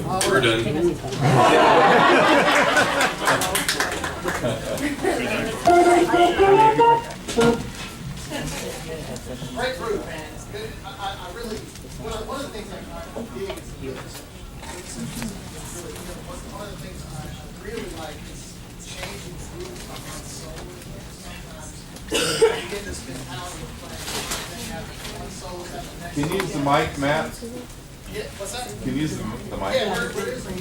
We're done. Great group, man. It's good. I really, one of the things I dig is one of the things I really like is changing the group behind solo. Sometimes you get this mentality of playing, and then you have one solo at the next. Can you use the mic, Matt? Yeah, what's that? Can you use the mic? Yeah, where is it?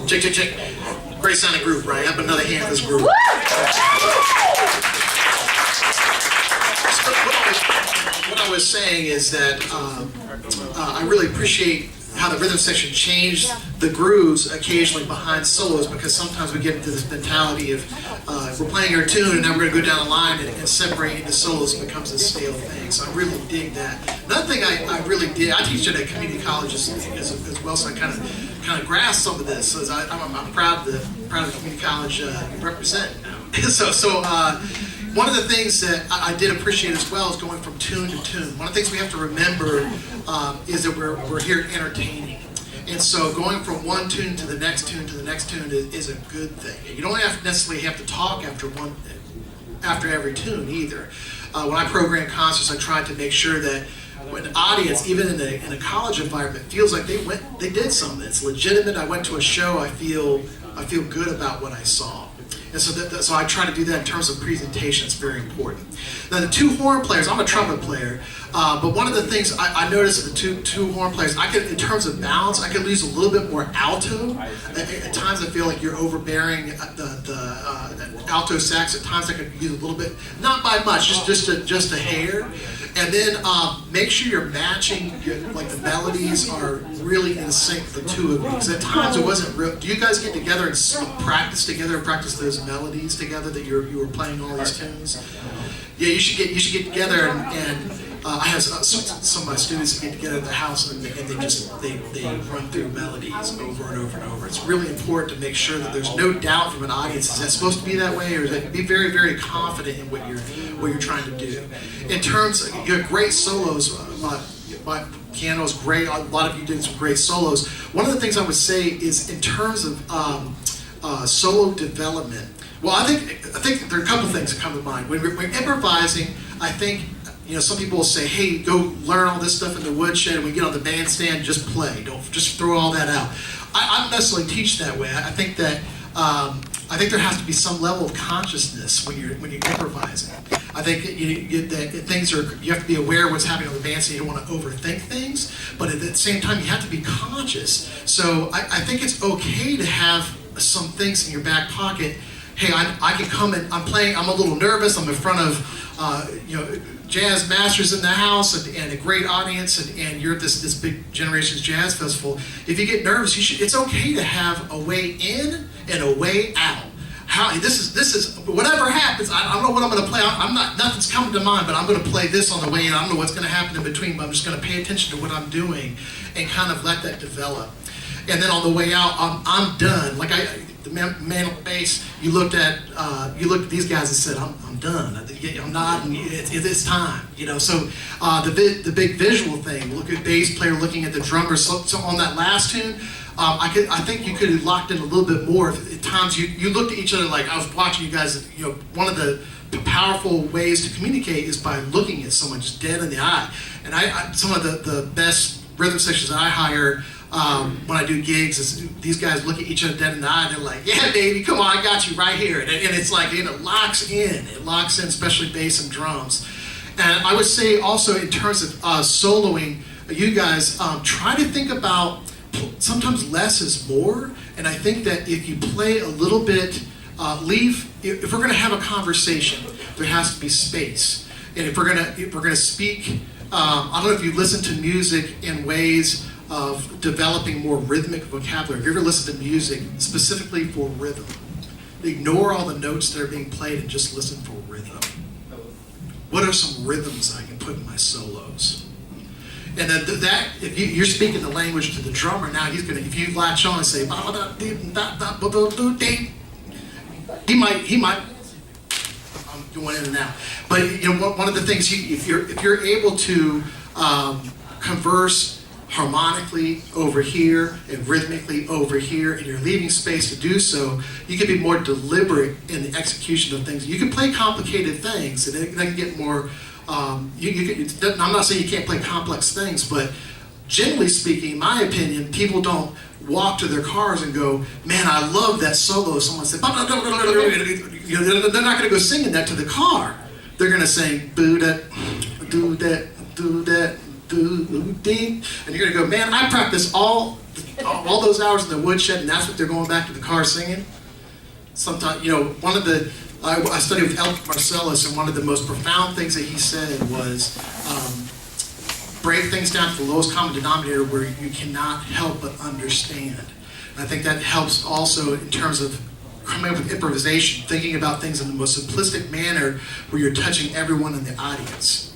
Check, check, check. Great sounding group, right? Up another hand for this group. What I was saying is that I really appreciate how the rhythm section changed the grooves occasionally behind solos, because sometimes we get into this mentality of we're playing our tune and now we're going to go down the line and separate into solos becomes a stale thing. So I really dig that. Another thing I really dig, I teach at a community college as well, so I kind of grasp some of this. So I'm proud of the community college you represent now. One of the things that I did appreciate as well is going from tune to tune. One of the things we have to remember is that we're here entertaining. And so going from one tune to the next tune to the next tune is a good thing. You don't necessarily have to talk after every tune either. When I program concerts, I try to make sure that when an audience, even in a college environment, feels like they did something. It's legitimate. I went to a show. I feel good about what I saw. And so I try to do that in terms of presentation. It's very important. Now the two horn players, I'm a trumpet player, but one of the things I noticed with the two horn players, in terms of balance, I could lose a little bit more alto. At times I feel like you're overbearing the alto sax. At times I could use a little bit, not by much, just a hair. And then make sure you're matching, like the melodies are really in sync, the two of you. Because at times it wasn't real. Do you guys get together and practice together and practice those melodies together that you were playing all these tunes? Yeah, you should get together and I have some of my students that get together at the house and they run through melodies over and over and over. It's really important to make sure that there's no doubt from an audience, is that supposed to be that way, or is that be very, very confident in what you're trying to do. In terms of, you have great solos, my piano is great, a lot of you did some great solos. One of the things I would say is in terms of solo development, well, I think there are a couple things that come to mind. When we're improvising, I think, some people will say, hey, go learn all this stuff in the woodshed, and we get on the bandstand, just play. Don't just throw all that out. I don't necessarily teach that way. I think that there has to be some level of consciousness when you're improvising. I think that you have to be aware of what's happening on the bandstand. You don't want to overthink things, but at the same time, you have to be conscious. So I think it's okay to have some things in your back pocket. Hey, I can come and I'm a little nervous, I'm in front of jazz masters in the house and a great audience, and you're at this big JENerations Jazz Festival. If you get nervous, it's okay to have a way in and a way out. This is whatever happens, I don't know what I'm going to play. Nothing's coming to mind, but I'm going to play this on the way in. I don't know what's going to happen in between, but I'm just going to pay attention to what I'm doing and kind of let that develop. And then on the way out, I'm done. Like the man on the bass, you looked at these guys and said, I'm done. I'm not. It's time. So the big visual thing. Look at bass player looking at the drummer. So on that last tune, I think you could have locked in a little bit more. At times you looked at each other like I was watching you guys. One of the powerful ways to communicate is by looking at someone just dead in the eye. And some of the best rhythm sections that I hire. When I do gigs, these guys look at each other dead in the eye and they're like, yeah, baby, come on, I got you right here. And it's like, it locks in, especially bass and drums. And I would say also in terms of soloing, you guys try to think about, sometimes less is more. And I think that if you play a little bit, if we're gonna have a conversation, there has to be space. And if we're gonna speak, I don't know if you listen to music in ways of developing more rhythmic vocabulary. Have you ever listened to music specifically for rhythm? Ignore all the notes that are being played and just listen for rhythm. What are some rhythms I can put in my solos? And that if you're speaking the language to the drummer now, he's gonna, if you latch on and say, he might, I'm going in and out. But one of the things, if you're able to converse harmonically over here and rhythmically over here, and you're leaving space to do so, you can be more deliberate in the execution of things. You can play complicated things, and they can get more. I'm not saying you can't play complex things, but generally speaking, in my opinion, people don't walk to their cars and go, "Man, I love that solo." Someone said, they're not going to go singing that to the car. They're going to sing, "Boo that, do that, do that." And you're gonna go, "Man, I practiced all those hours in the woodshed," and that's what they're going back to the car singing. Sometimes, I studied with Elton Marcellus, and one of the most profound things that he said was, break things down to the lowest common denominator where you cannot help but understand. And I think that helps also in terms of coming up with improvisation, thinking about things in the most simplistic manner where you're touching everyone in the audience.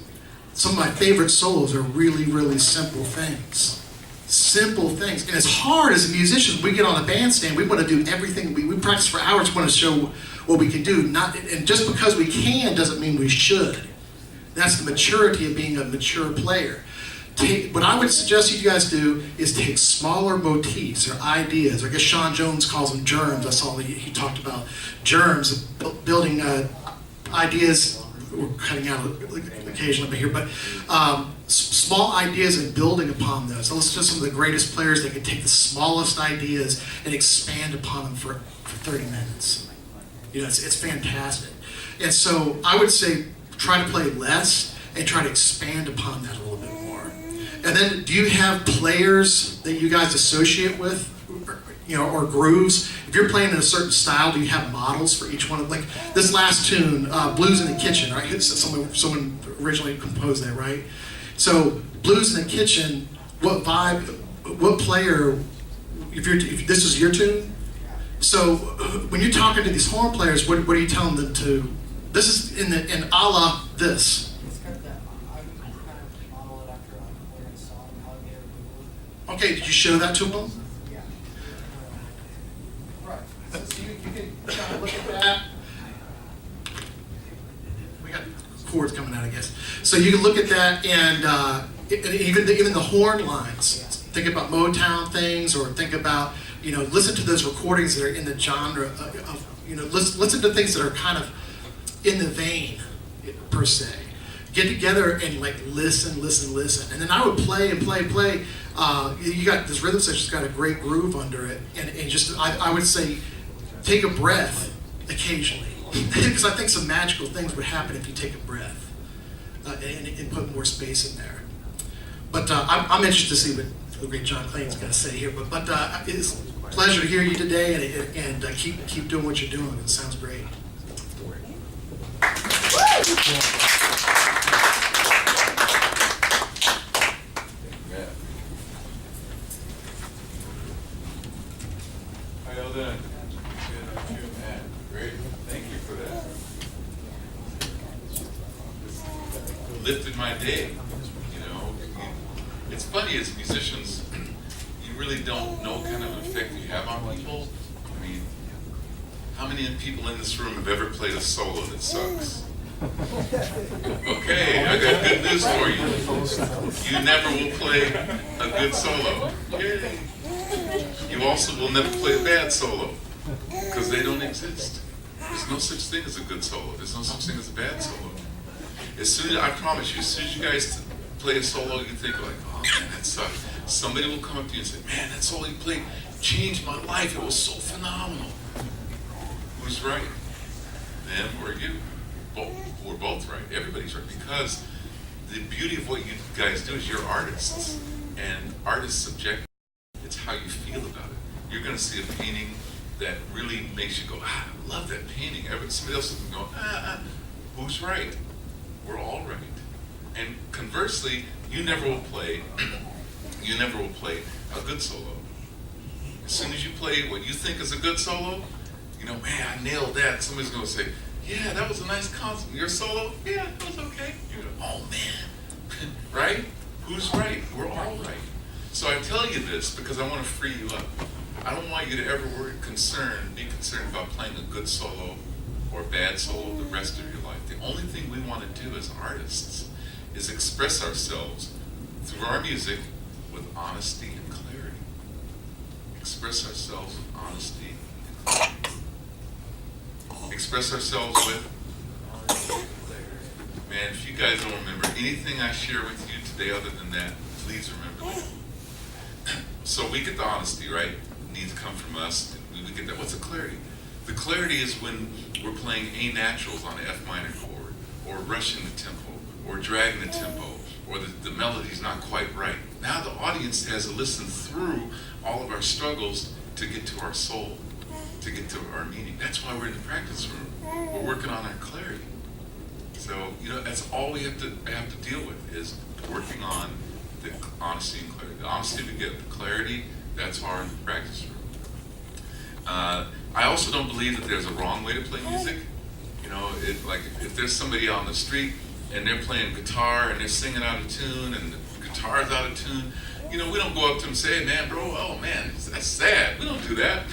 Some of my favorite solos are really, really simple things. Simple things. And it's hard as musicians, we get on a bandstand, we want to do everything. We practice for hours, we want to show what we can do. And just because we can doesn't mean we should. That's the maturity of being a mature player. What I would suggest you guys do is take smaller motifs or ideas. I guess Sean Jones calls them germs. I saw he talked about germs, building ideas. We're cutting out occasionally here, but small ideas and building upon those. So let's just some of the greatest players that can take the smallest ideas and expand upon them for 30 minutes. It's fantastic. And so I would say try to play less and try to expand upon that a little bit more. And then, do you have players that you guys associate with? Or grooves. If you're playing in a certain style, do you have models for each one? Like this last tune, Blues in the Kitchen, right? Someone originally composed that, right? So Blues in the Kitchen, what vibe, what player, if this is your tune? So when you're talking to these horn players, what are you telling them to, this is in a la this. Okay, did you show that to them? So you can kind of look at that. We got chords coming out, I guess. So you can look at that, and even the horn lines. Think about Motown things, or think about listen to those recordings that are in the genre of listen to things that are kind of in the vein per se. Get together and listen, and then I would play. You got this rhythm section's got a great groove under it, and just I would say, take a breath occasionally, because I think some magical things would happen if you take a breath and put more space in there. But I'm interested to see what the great John Clayton's going to say here. But it's a pleasure to hear you today, and keep doing what you're doing. It sounds great. How y'all doing? Great. Thank you for that. Lifted my day. It's funny, as musicians, you really don't know what kind of effect you have on people. I mean, how many people in this room have ever played a solo that sucks? Okay, I got good news for you. You never will play a good solo. Yay. You also will never play a bad solo, because they don't exist. There's no such thing as a good solo. There's no such thing as a bad solo. I promise you, as soon as you guys play a solo, you think "Oh man, that sucked." Somebody will come up to you and say, "Man, that solo you played changed my life. It was so phenomenal." Who's right? Them or you? We're both right. Everybody's right, because the beauty of what you guys do is you're artists, and art is subjective. It's how you feel about it. You're going to see a painting that really makes you go, "I love that painting." Somebody else is going, who's right? We're all right. And conversely, you never will play a good solo. As soon as you play what you think is a good solo, "Man, I nailed that." Somebody's going to say, "Yeah, that was a nice concert. Your solo? Yeah, that was okay." You go, "Oh man," right? Who's right? We're all right. So I tell you this because I want to free you up. I don't want you to ever be concerned about playing a good solo or a bad solo the rest of your life. The only thing we want to do as artists is express ourselves through our music with honesty and clarity. Express ourselves with honesty and clarity. Express ourselves with man, if you guys don't remember anything I share with you today other than that, please remember that. So we get the honesty, right? It needs to come from us. We get that. What's the clarity? The clarity is when we're playing A naturals on an F minor chord, or rushing the tempo, or dragging the tempo, or the melody's not quite right. Now the audience has to listen through all of our struggles to get to our soul, to get to our meaning. That's why we're in the practice room. We're working on our clarity. So, that's all we have to deal with is working on the honesty and clarity. The honesty we get, the clarity, that's our practice room. I also don't believe that there's a wrong way to play music. Like if there's somebody on the street and they're playing guitar and they're singing out of tune and the guitar's out of tune, we don't go up to them and say, man, bro, oh man, that's sad. We don't do that.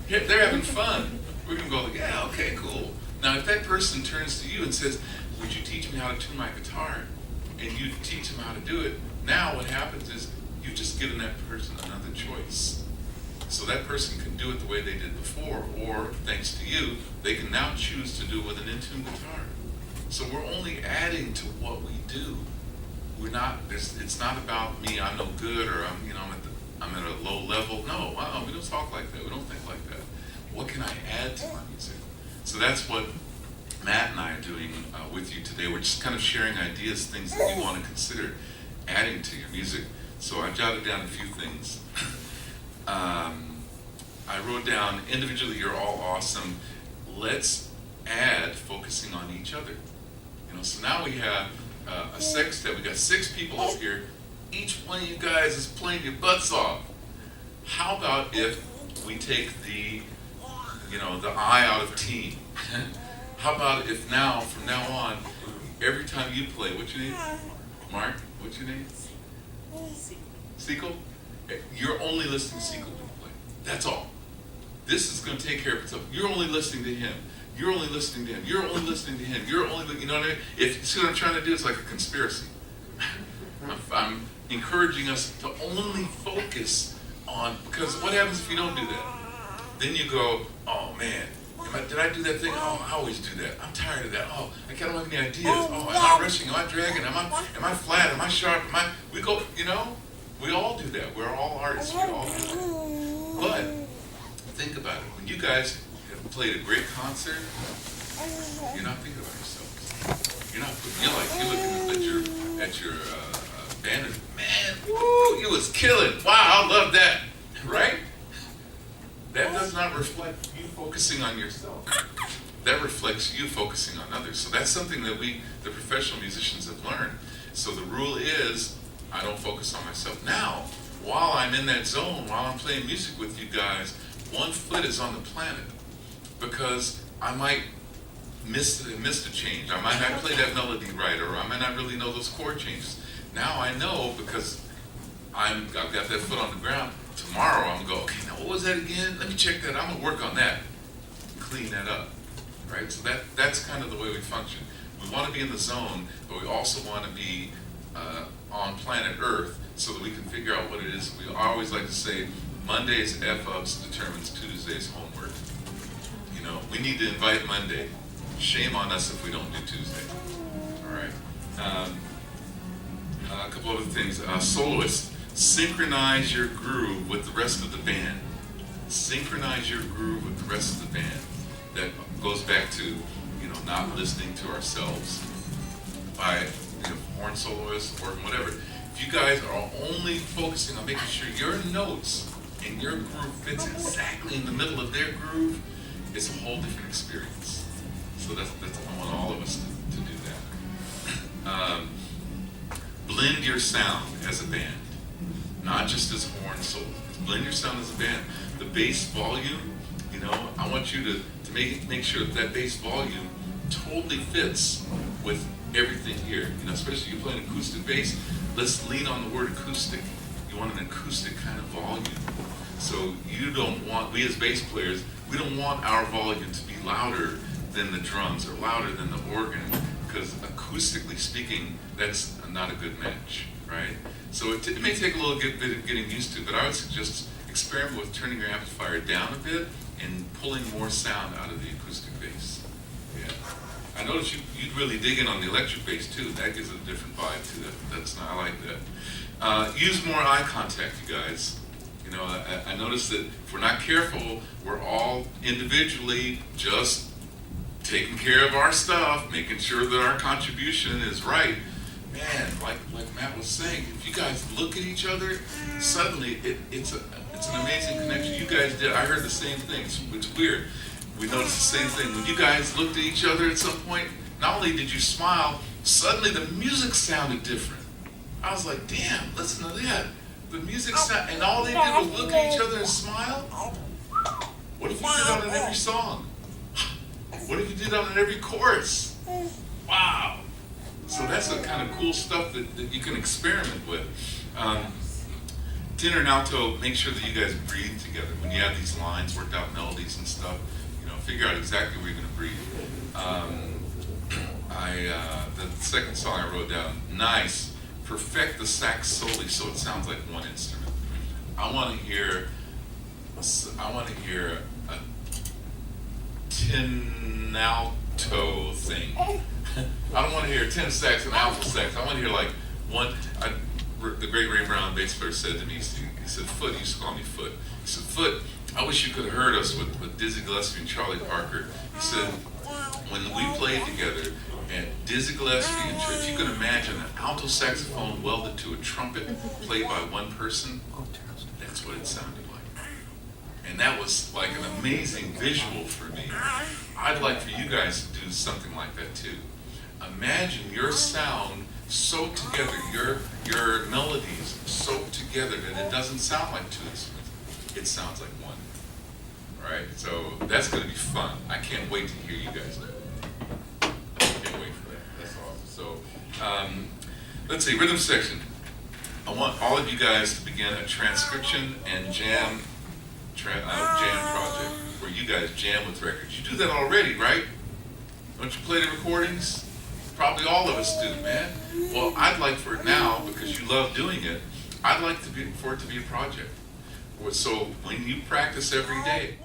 They're having fun. We're going to go, yeah, okay, cool. Now, if that person turns to you and says, would you teach me how to tune my guitar? And you teach them how to do it, now what happens is you've just given that person another choice. So that person can do it the way they did before, or thanks to you, they can now choose to do it with an in-tune guitar. So we're only adding to what we do. It's not about me, I'm no good, or I'm at a low level. No, we don't talk like that. We don't think like that. What can I add to my music? So that's what Matt and I are doing with you today. We're just kind of sharing ideas, things that you want to consider adding to your music. So I jotted down a few things. I wrote down, individually, you're all awesome. Let's add focusing on each other. So now we have a sextet. We got 6 people up here. Each one of you guys is playing your butts off. How about if we take the I out of team? How about if from now on, every time you play, what's your name? Mark, what's your name? Sequel? You're only listening to Sequel when you play. That's all. This is going to take care of itself. You're only listening to him. You're only listening to him. You're only listening to him. You're only, you know what I mean? If you see what I'm trying to do, it's like a conspiracy. I'm encouraging us to only focus on, because what happens if you don't do that? Then you go, oh man, did I do that thing? Oh, I always do that. I'm tired of that. Oh, I don't have any ideas. Oh, am I rushing? Am I dragging? Am I flat? Am I sharp? We go, we all do that. We're all artists. We all do that. But think about it. When you guys have played a great concert, you're not thinking about yourselves. You're looking at your band and, man, woo, you was killing. Wow, I love that. Right? That does not reflect you focusing on yourself. That reflects you focusing on others. So that's something that the professional musicians, have learned. So the rule is, I don't focus on myself. Now, while I'm in that zone, while I'm playing music with you guys, one foot is on the planet, because I might miss a change. I might not play that melody right, or I might not really know those chord changes. Now I know, because I've got that foot on the ground. Tomorrow I'm gonna go, okay, now what was that again? Let me check that. I'm gonna work on that, clean that up, right? So that's kind of the way we function. We want to be in the zone, but we also want to be on planet Earth, so that we can figure out what it is. We always like to say, Monday's F-ups determines Tuesday's homework. We need to invite Monday. Shame on us if we don't do Tuesday. All right. A couple other things. Soloists. Synchronize your groove with the rest of the band. Synchronize your groove with the rest of the band. That goes back to, not listening to ourselves by horn soloists or whatever. If you guys are only focusing on making sure your notes and your groove fits exactly in the middle of their groove, it's a whole different experience. So that's I want all of us to do that. Blend your sound as a band. Not just as horn solo. Blend your sound as a band. The bass volume, I want you to make sure that bass volume totally fits with everything here. Especially if you play an acoustic bass, let's lean on the word acoustic. You want an acoustic kind of volume. So you don't want, we as bass players, we don't want our volume to be louder than the drums or louder than the organ, because acoustically speaking, that's not a good match, right? So it may take a little bit of getting used to, but I would suggest experiment with turning your amplifier down a bit and pulling more sound out of the acoustic bass. Yeah. I noticed you'd really dig in on the electric bass too. That gives it a different vibe too. That's not, I like that. Use more eye contact, you guys. You know, I noticed that if we're not careful, we're all individually just taking care of our stuff, making sure that our contribution is right. Man, like Matt was saying, if you guys look at each other, suddenly it's an amazing connection. You guys did. I heard the same thing. It's weird. We noticed the same thing. When you guys looked at each other at some point, not only did you smile, suddenly the music sounded different. I was like, damn, listen to that. The music sound, and all they did was look at each other and smile. What if you did that on every song? What if you did that on every chorus? Wow. So that's the kind of cool stuff that you can experiment with. Tenor and alto, make sure that you guys breathe together. When you have these lines, worked out melodies and stuff, you know, figure out exactly where you're going to breathe. The second song I wrote down, nice, perfect the sax solely so it sounds like one instrument. I want to hear a tenalto thing. I don't want to hear tenor sax and alto sax. I want to hear like one. The great Ray Brown bass player said to me, he said, Foot, he used to call me Foot. He said, Foot, I wish you could have heard us with Dizzy Gillespie and Charlie Parker. He said, when we played together, and Dizzy Gillespie and if you can imagine an alto saxophone welded to a trumpet played by one person, that's what it sounded like. And that was like an amazing visual for me. I'd like for you guys to do something like that too. Imagine your sound so together, your melodies so together that it doesn't sound like two instruments. It sounds like one. All right, so that's going to be fun. I can't wait to hear you guys do it. I can't wait for that. That's awesome. So let's see, rhythm section. I want all of you guys to begin a transcription and jam project where you guys jam with records. You do that already, right? Don't you play the recordings? Probably all of us do, man. Well, I'd like for it now, because you love doing it, I'd like for it to be a project. So when you practice every day,